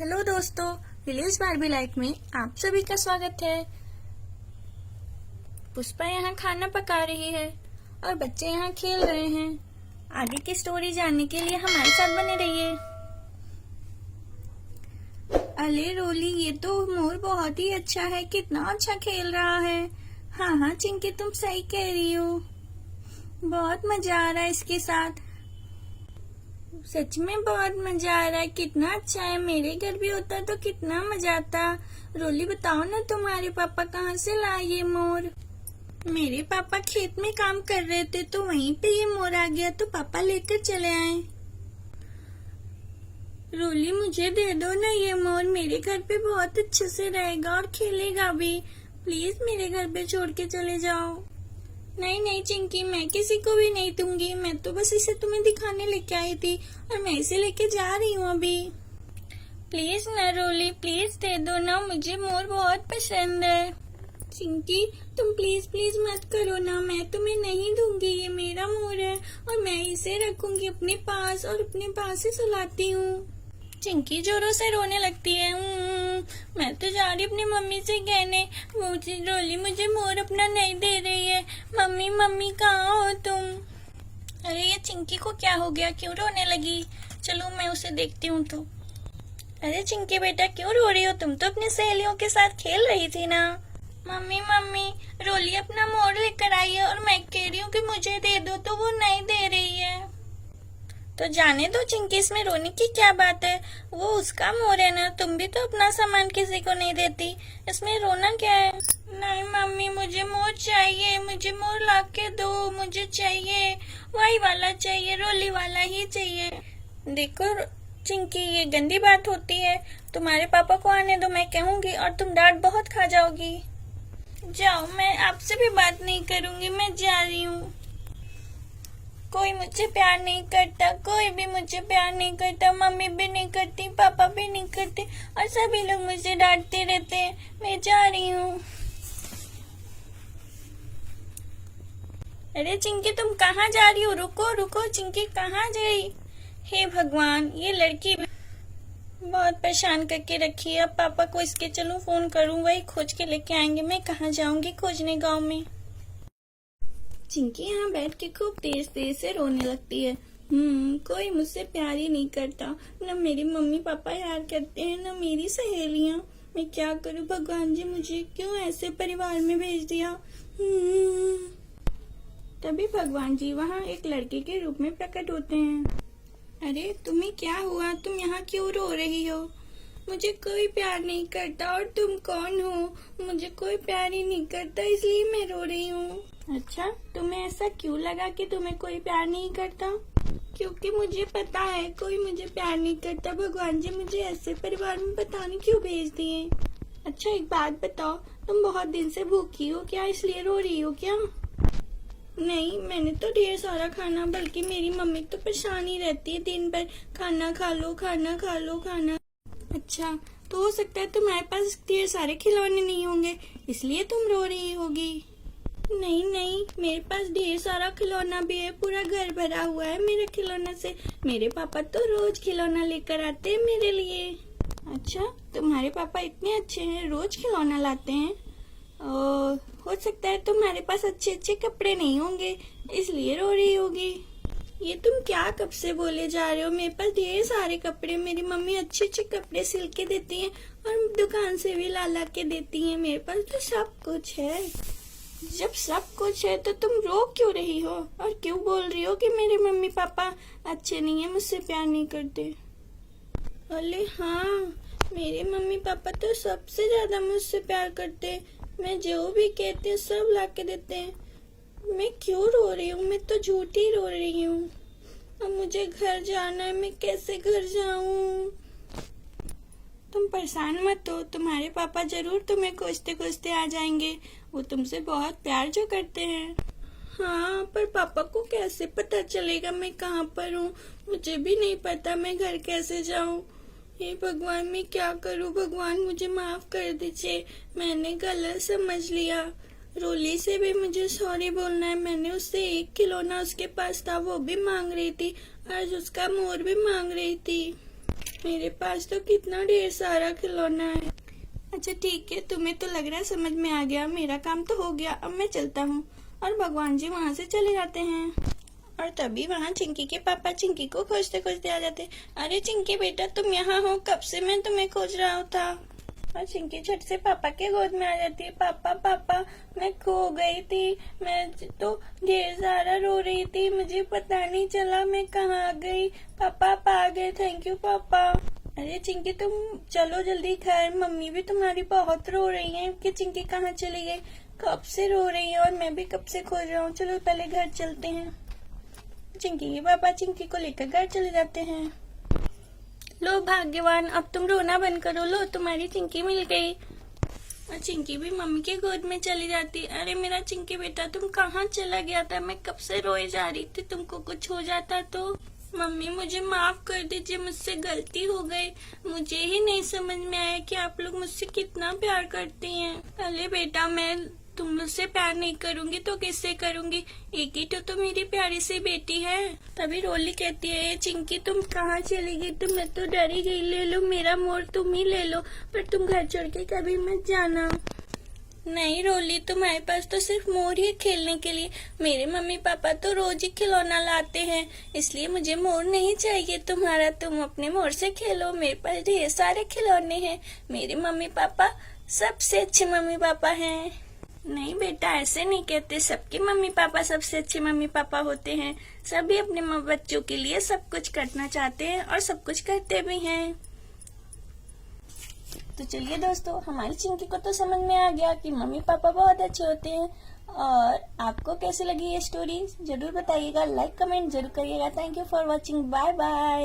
Hello दोस्तों, village Barbie life में आप सभी का स्वागत है। पुष्पा यहाँ खाना पका रही है और बच्चे यहाँ खेल रहे हैं। आगे की स्टोरी जानने के लिए हमारे साथ बने रहिए। अरे रोली, ये तो मोर बहुत ही अच्छा है, कितना अच्छा खेल रहा है। हाँ हाँ चिंकी, तुम सही कह रही हो, बहुत मजा आ रहा है इसके साथ। सच में बहुत मजा आ रहा है, कितना अच्छा है। मेरे घर भी होता तो कितना मजा आता। रोली बताओ ना, तुम्हारे पापा कहाँ से लाए ये मोर? मेरे पापा खेत में काम कर रहे थे तो वहीं पे ये मोर आ गया तो पापा लेकर चले आए। रोली मुझे दे दो ना ये मोर, मेरे घर पे बहुत अच्छे से रहेगा और खेलेगा भी। प्लीज मेरे घर पे छोड़ के चले जाओ। नहीं नहीं चिंकी, मैं किसी को भी नहीं दूंगी। मैं तो बस इसे तुम्हें दिखाने लेके आई थी और मैं इसे लेके जा रही हूँ अभी। प्लीज ना रोली, प्लीज दे दो ना, मुझे मोर बहुत पसंद है। चिंकी तुम प्लीज प्लीज मत करो ना, मैं तुम्हें नहीं दूंगी। ये मेरा मोर है और मैं इसे रखूंगी अपने पास और अपने पास ही सुलाती हूँ। चिंकी जोरों से रोने लगती है। मैं तो जा रही अपनी मम्मी से कहने, मुझे रोली मुझे मोर अपना नहीं दे रही है। मम्मी मम्मी कहाँ हो तुम? अरे ये चिंकी को क्या हो गया, क्यों रोने लगी? चलो मैं उसे देखती हूँ तो। अरे चिंकी बेटा, क्यों रो रही हो? तुम तो अपनी सहेलियों के साथ खेल रही थी ना। मम्मी मम्मी, रोली अपना मोर लेकर आई है और मैं कह रही हूँ कि मुझे दे दो तो वो नहीं दे रही है। तो जाने दो चिंकी, इसमें रोने की क्या बात है? वो उसका मोर है ना, तुम भी तो अपना सामान किसी को नहीं देती, इसमें रोना क्या है? नहीं मम्मी, मुझे मोर चाहिए, मुझे मोर ला के दो, मुझे चाहिए, वही वाला चाहिए, रोली वाला ही चाहिए। देखो चिंकी, ये गंदी बात होती है। तुम्हारे पापा को आने दो, मैं कहूँगी और तुम डांट बहुत खा जाओगी। जाओ, मैं आपसे भी बात नहीं करूँगी, मैं जा रही हूँ। कोई मुझे प्यार नहीं करता, कोई भी मुझे प्यार नहीं करता। मम्मी भी नहीं करती, पापा भी नहीं करते और सभी लोग मुझे डांटते रहते हैं। मैं जा रही हूँ। अरे चिंकी, तुम कहाँ जा रही हो? रुको रुको चिंकी, कहाँ गई? हे भगवान, ये लड़की बहुत परेशान करके रखी है। अब पापा को इसके चलूं फोन करूं, वही खोज के लेके आएंगे। मैं कहाँ जाऊंगी खोजने गाँव में? चिंकी यहाँ बैठ के खूब तेज तेज से रोने लगती है। कोई मुझसे प्यार ही नहीं करता, न मेरे मम्मी पापा प्यार करते हैं न मेरी सहेलियाँ। मैं क्या करूँ भगवान जी, मुझे क्यों ऐसे परिवार में भेज दिया? तभी भगवान जी वहाँ एक लड़के के रूप में प्रकट होते हैं। अरे तुम्हें क्या हुआ, तुम यहाँ क्यों रो रही हो? मुझे कोई प्यार नहीं करता। और तुम कौन हो? मुझे कोई प्यार ही नहीं करता, इसलिए मैं रो रही हूँ। अच्छा, तुम्हें ऐसा क्यों लगा कि तुम्हें कोई प्यार नहीं करता? क्योंकि मुझे पता है कोई मुझे प्यार नहीं करता। भगवान जी मुझे ऐसे परिवार में पता नहीं क्यों भेज दिए। अच्छा एक बात बताओ, तुम बहुत दिन से भूखी हो क्या, इसलिए रो रही हो क्या? नहीं, मैंने तो ढेर सारा खाना, बल्कि मेरी मम्मी तो परेशान ही रहती है दिन भर, खाना खा लो खाना खा लो खाना। अच्छा, तो हो सकता है तुम्हारे पास ढेर सारे खिलौने नहीं होंगे, इसलिए तुम रो रही होगी। नहीं नहीं, मेरे पास ढेर सारा खिलौना भी है, पूरा घर भरा हुआ है मेरे खिलौना से। मेरे पापा तो रोज खिलौना लेकर आते हैं मेरे लिए। अच्छा, तुम्हारे पापा इतने अच्छे हैं, रोज खिलौना लाते हैं? हो सकता है तुम्हारे पास अच्छे अच्छे कपड़े नहीं होंगे, इसलिए रो रही होगी। ये तुम क्या कब से बोले जा रहे हो? मेरे पास ढेर सारे कपड़े, मेरी मम्मी अच्छे अच्छे कपड़े सिल के देती हैं और दुकान से भी ला ला के देती हैं। मेरे पास तो सब कुछ है। जब सब कुछ है तो तुम रो क्यों रही हो और क्यों बोल रही हो कि मेरे मम्मी पापा अच्छे नहीं है, मुझसे प्यार नहीं करते? अरे हाँ, मेरे मम्मी पापा तो सबसे ज्यादा मुझसे प्यार करते। मैं जो भी कहती हूँ सब ला के देते हैं। मैं क्यों रो रही हूँ? मैं तो झूठी रो रही हूँ। अब मुझे घर जाना है, मैं कैसे घर जाऊँ? तुम परेशान मत हो, तुम्हारे पापा जरूर तुम्हें खोजते खोजते आ जाएंगे। वो तुमसे बहुत प्यार जो करते हैं। हाँ, पर पापा को कैसे पता चलेगा मैं कहाँ पर हूँ? मुझे भी नहीं पता मैं घर कैसे जाऊँ। हे भगवान, मैं क्या करूँ? भगवान मुझे माफ कर दीजिए, मैंने गलत समझ लिया। रोली से भी मुझे सॉरी बोलना है। मैंने उससे एक खिलौना उसके पास था वो भी मांग रही थी, आज उसका मोर भी मांग रही थी। मेरे पास तो कितना ढेर सारा खिलौना है। अच्छा ठीक है, तुम्हें तो लग रहा है समझ में आ गया, मेरा काम तो हो गया, अब मैं चलता हूँ। और भगवान जी वहाँ से चले जाते हैं। और तभी वहाँ चिंकी के पापा चिंकी को खोजते खोजते आ जाते। अरे चिंकी बेटा, तुम यहाँ हो? कब से मैं तुम्हें खोज रहा था। और चिंकी झट से पापा के गोद में आ जाती है। पापा पापा, मैं खो गई थी, मैं तो ढेर सारा रो रही थी, मुझे पता नहीं चला मैं कहाँ आ गई। पापा आप आ गए, थैंक यू पापा। अरे चिंकी तुम चलो जल्दी घर, मम्मी भी तुम्हारी बहुत रो रही है कि चिंकी कहाँ चली गई। कब से रो रही है और मैं भी कब से खोज रहा हूँ। चलो पहले घर चलते हैं। चिंकी के पापा चिंकी को लेकर घर चले जाते हैं। लो भाग्यवान, अब तुम रोना बंद करो, लो तुम्हारी चिंकी मिल गई। और चिंकी भी मम्मी के गोद में चली जाती। अरे मेरा चिंकी बेटा, तुम कहाँ चला गया था? मैं कब से रोए जा रही थी, तुमको कुछ हो जाता तो। मम्मी मुझे माफ कर दीजिए, मुझसे गलती हो गई। मुझे ही नहीं समझ में आया कि आप लोग मुझसे कितना प्यार करती हैं। अरे बेटा, मैं तुम मुझसे प्यार नहीं करूंगी तो किससे करूंगी? एक ही तो मेरी प्यारी सी बेटी है। तभी रोली कहती है, चिंकी तुम कहाँ चली गई? तुम मैं तो डर ही गई। ले लो मेरा मोर, तुम ही ले लो, पर तुम घर छोड़ के कभी मत जाना। नहीं रोली, तुम्हारे पास तो सिर्फ मोर ही खेलने के लिए। मेरे मम्मी पापा तो रोज ही खिलौना लाते हैं, इसलिए मुझे मोर नहीं चाहिए तुम्हारा। तुम अपने मोर से खेलो, मेरे पास ढेर सारे खिलौने हैं। मेरे मम्मी पापा सबसे अच्छे मम्मी पापा हैं। नहीं बेटा, ऐसे नहीं कहते। सबके मम्मी पापा सबसे अच्छे मम्मी पापा होते हैं। सभी अपने बच्चों के लिए सब कुछ करना चाहते हैं और सब कुछ करते भी हैं। तो चलिए दोस्तों, हमारी चिंकी को तो समझ में आ गया कि मम्मी पापा बहुत अच्छे होते हैं। और आपको कैसी लगी ये स्टोरी जरूर बताइएगा, लाइक कमेंट जरूर करिएगा। Thank you for watching, bye bye.